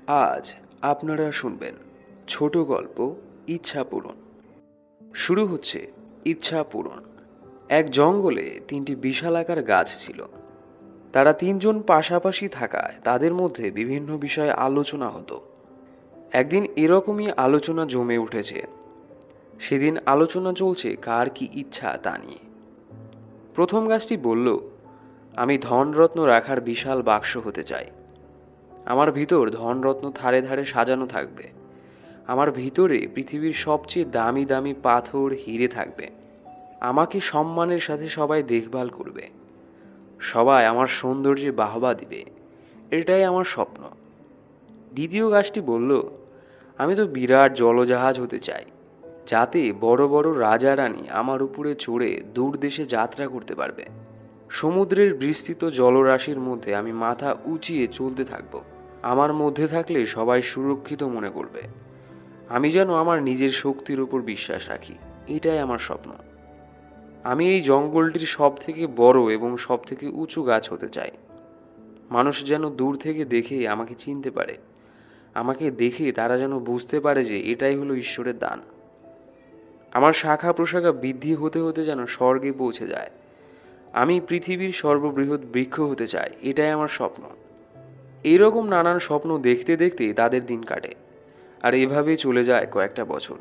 আজ আপনারা শুনবেন ছোট গল্প ইচ্ছা পূরণ। শুরু হচ্ছে ইচ্ছা পূরণ। এক জঙ্গলে 3টি বিশালাকার গাছ ছিল। তারা 3জন পাশাপাশি থাকায় তাদের মধ্যে বিভিন্ন বিষয়ে আলোচনা হতো। একদিন এরকমই আলোচনা জমে উঠেছে। সেদিন আলোচনা চলছে কার কি ইচ্ছা তা নিয়ে। প্রথম গাছটি বলল, আমি ধনরত্ন রাখার বিশাল বাক্স হতে চাই। আমার ভিতর ধনরত্ন ধারে ধারে সাজানো থাকবে। আমার ভিতরে পৃথিবীর সবচেয়ে দামি দামি পাথর হিরে থাকবে। আমাকে সম্মানের সাথে সবাই দেখভাল করবে। সবাই আমার সৌন্দর্যে বাহবা দিবে। এটাই আমার স্বপ্ন। দ্বিতীয় গাছটি বলল, আমি তো বিরাট জলজাহাজ হতে চাই, যাতে বড় বড় রাজা রানী আমার উপরে চড়ে দূর দেশে যাত্রা করতে পারবে। সমুদ্রের বিস্তৃত জলরাশির মধ্যে আমি মাথা উঁচিয়ে চলতে থাকব। আমার মধ্যে থাকলে সবাই সুরক্ষিত মনে করবে। আমি যেন আমার নিজের শক্তির উপর বিশ্বাস রাখি। এটাই আমার স্বপ্ন। আমি এই জঙ্গলটির সব থেকে বড় এবং সব থেকে উঁচু গাছ হতে চাই। মানুষ যেন দূর থেকে দেখে আমাকে চিনতে পারে। আমাকে দেখে তারা যেন বুঝতে পারে যে এটাই হলো ঈশ্বরের দান। আমার শাখা প্রশাখা বৃদ্ধি হতে হতে যেন স্বর্গে পৌঁছে যায়। আমি পৃথিবীর সর্ববৃহৎ বৃক্ষ হতে চাই। এটাই আমার স্বপ্ন। এইরকম নানান স্বপ্ন দেখতে দেখতে তাদের দিন কাটে। আর এভাবেই চলে যায় কয়েকটা বছর।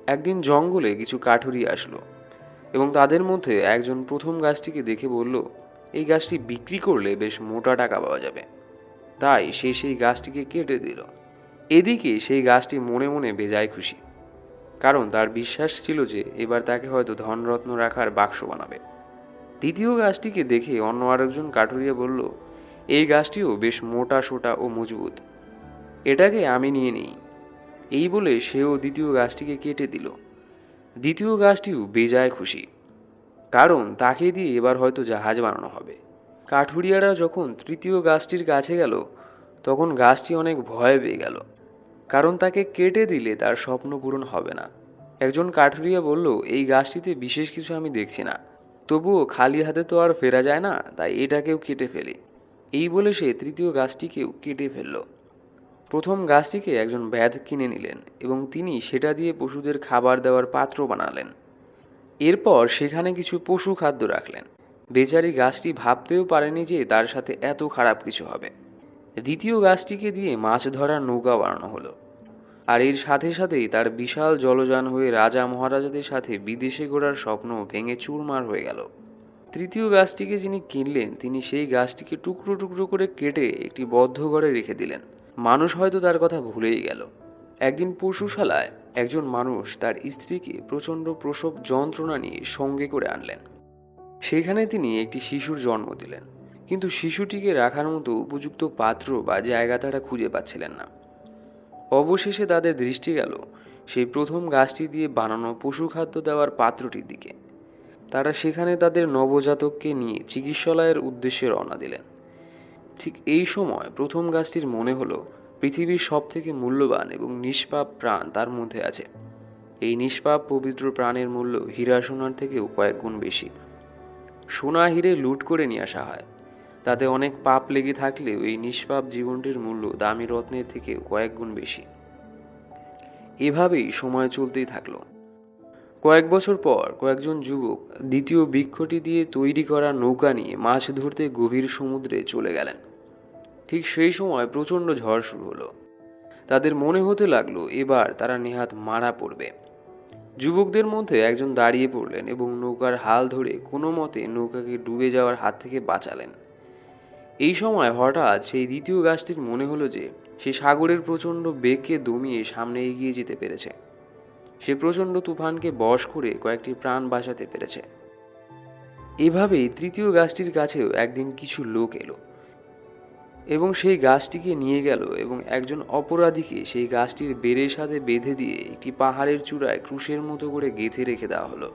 একদিন জঙ্গলে কিছু কাঠুরি আসলো এবং তাদের মধ্যে একজন প্রথম গাছটিকে দেখে বলল, এই গাছটি বিক্রি করলে বেশ মোটা টাকা পাওয়া যাবে। তাই সে সেই গাছটিকে কেটে দিল। এদিকে সেই গাছটি মনে মনে বেজায় খুশি, কারণ তার বিশ্বাস ছিল যে এবার তাকে হয়তো ধনরত্ন রাখার বাক্স বানাবে। দ্বিতীয় গাছটিকে দেখে অন্য আরেকজন কাঠুরিয়া বলল, এই গাছটিও বেশ মোটা সোটা ও মজবুত, এটাকে আমি নিয়ে নিই। এই বলে সেও দ্বিতীয় গাছটিকে কেটে দিল। দ্বিতীয় গাছটিও বেজায় খুশি, কারণ তাকে দিয়ে এবার হয়তো জাহাজ বানানো হবে। কাঠুরিয়ারা যখন তৃতীয় গাছটির কাছে গেল, তখন গাছটি অনেক ভয় পেয়ে গেল, কারণ তাকে কেটে দিলে তার স্বপ্ন পূরণ হবে না। একজন কাঠুরিয়া বলল, এই গাছটিতে বিশেষ কিছু আমি দেখছি না, তবুও খালি হাতে তো আর ফেরা যায় না, তাই এটাকেও কেটে ফেলি। এই বলে সে তৃতীয় গাছটিকেও কেটে ফেলল। প্রথম গাছটিকে একজন ব্যাধ কিনে নিলেন এবং তিনি সেটা দিয়ে পশুদের খাবার দেওয়ার পাত্র বানালেন। এরপর সেখানে কিছু পশু খাদ্য রাখলেন। বেচারি গাছটি ভাবতেও পারেনি যে তার সাথে এত খারাপ কিছু হবে। দ্বিতীয় গাছটিকে দিয়ে মাছ ধরার নৌকা বানানো হলো। আর এর সাথে সাথেই তার বিশাল জলযান হয়ে রাজা মহারাজাদের সাথে বিদেশে ঘোরার স্বপ্ন ভেঙে চুরমার হয়ে গেল। তৃতীয় গাছটিকে যিনি কিনলেন তিনি সেই গাছটিকে টুকরো টুকরো করে কেটে একটি বদ্ধ ঘরে রেখে দিলেন। মানুষ হয়তো তার কথা ভুলেই গেল। একদিন পশুশালায় একজন মানুষ তার স্ত্রীকে প্রচণ্ড প্রসব যন্ত্রণা নিয়ে সঙ্গে করে আনলেন। সেখানে তিনি একটি শিশুর জন্ম দিলেন, কিন্তু শিশুটিকে রাখার মতো উপযুক্ত পাত্র বা জায়গা তারা খুঁজে পাচ্ছিলেন না। অবশেষে তাদের দৃষ্টি গেল সেই প্রথম গাছটি দিয়ে বানানো পশু খাদ্য দেওয়ার পাত্রটির দিকে। তারা সেখানে তাদের নবজাতককে নিয়ে চিকিৎসালয়ের উদ্দেশ্যে রওনা দিলেন। ঠিক এই সময় প্রথম গাছটির মনে হলো পৃথিবীর সব থেকে মূল্যবান এবং নিষ্পাপ প্রাণ তার মধ্যে আছে। এই নিষ্পাপ পবিত্র প্রাণের মূল্য হীরা সোনার থেকেও কয়েক গুণ বেশি। সোনা হিরে লুট করে নিয়ে আসা হয়, তাতে অনেক পাপ লেগে থাকলেও এই নিষ্পাপ জীবনটির মূল্য দামি রত্নের থেকেও কয়েক গুণ বেশি। এভাবেই সময় চলতেই থাকলো। কয়েক বছর পর কয়েকজন যুবক দ্বিতীয় বৃক্ষটি দিয়ে তৈরি করা নৌকা নিয়ে মাছ ধরতে গভীর সমুদ্রে চলে গেলেন। ঠিক সেই সময় প্রচণ্ড ঝড় শুরু হলো। তাদের মনে হতে লাগলো এবার তারা নেহাত মারা পড়বে। যুবকদের মধ্যে একজন দাঁড়িয়ে পড়লেন এবং নৌকার হাল ধরে কোনো মতে নৌকাকে ডুবে যাওয়ার হাত থেকে বাঁচালেন। এই সময় হঠাৎ সেই দ্বিতীয় গাছটির মনে হলো যে সে সাগরের প্রচণ্ড বেগকে দমিয়ে সামনে এগিয়ে যেতে পেরেছে। সে প্রচণ্ড তুফানকে বশ করে কয়েকটি প্রাণ বাঁচাতে পেরেছে। এভাবেই তৃতীয় গাছটির কাছেও একদিন কিছু লোক এলো এবং সেই গাছটিকে নিয়ে গেল এবং একজন অপরাধীকে সেই গাছটির বেড়ের সাথে বেঁধে দিয়ে একটি পাহাড়ের চূড়ায় ক্রুশের মতো করে গেঁথে রেখে দেওয়া হলো।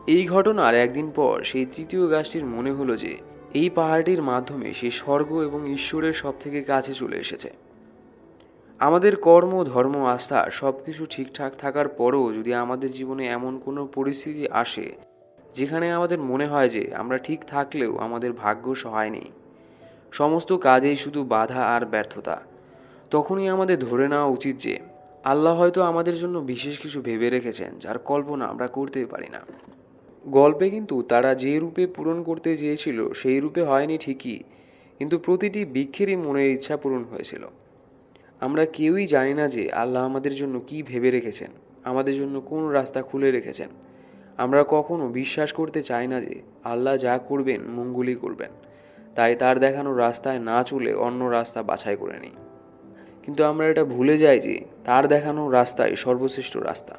এই ঘটনার একদিন পর সেই তৃতীয় গাছটির মনে হলো যে এই পাহাড়টির মাধ্যমে সে স্বর্গ এবং ঈশ্বরের সব থেকে কাছে চলে এসেছে। আমাদের কর্ম ধর্ম আস্থা সব কিছু ঠিকঠাক থাকার পরও যদি আমাদের জীবনে এমন কোনো পরিস্থিতি আসে যেখানে আমাদের মনে হয় যে আমরা ঠিক থাকলেও আমাদের ভাগ্য সহায় নেই, সমস্ত কাজেই শুধু বাধা আর ব্যর্থতা, তখনই আমাদের ধরে নেওয়া উচিত যে আল্লাহ হয়তো আমাদের জন্য বিশেষ কিছু ভেবে রেখেছেন যার কল্পনা আমরা করতেই পারি না। গল্পে কিন্তু তারা যে রূপে পূরণ করতে চেয়েছিল সেই রূপে হয়নি ঠিকই, কিন্তু প্রতিটি বৃক্ষেরই মনের ইচ্ছা পূরণ হয়েছিল। আমরা কেউই জানি না যে আল্লাহ আমাদের জন্য কি ভেবে রেখেছেন, আমাদের জন্য কোন রাস্তা খুলে রেখেছেন। আমরা কখনো বিশ্বাস করতে চাই না যে আল্লাহ যা করবেন মঙ্গলই করবেন, তাই তার দেখানো রাস্তায় না চলে অন্য রাস্তা বাছাই করে নিই। কিন্তু আমরা এটা ভুলে যাই যে তার দেখানো রাস্তাই সর্বশ্রেষ্ঠ রাস্তা।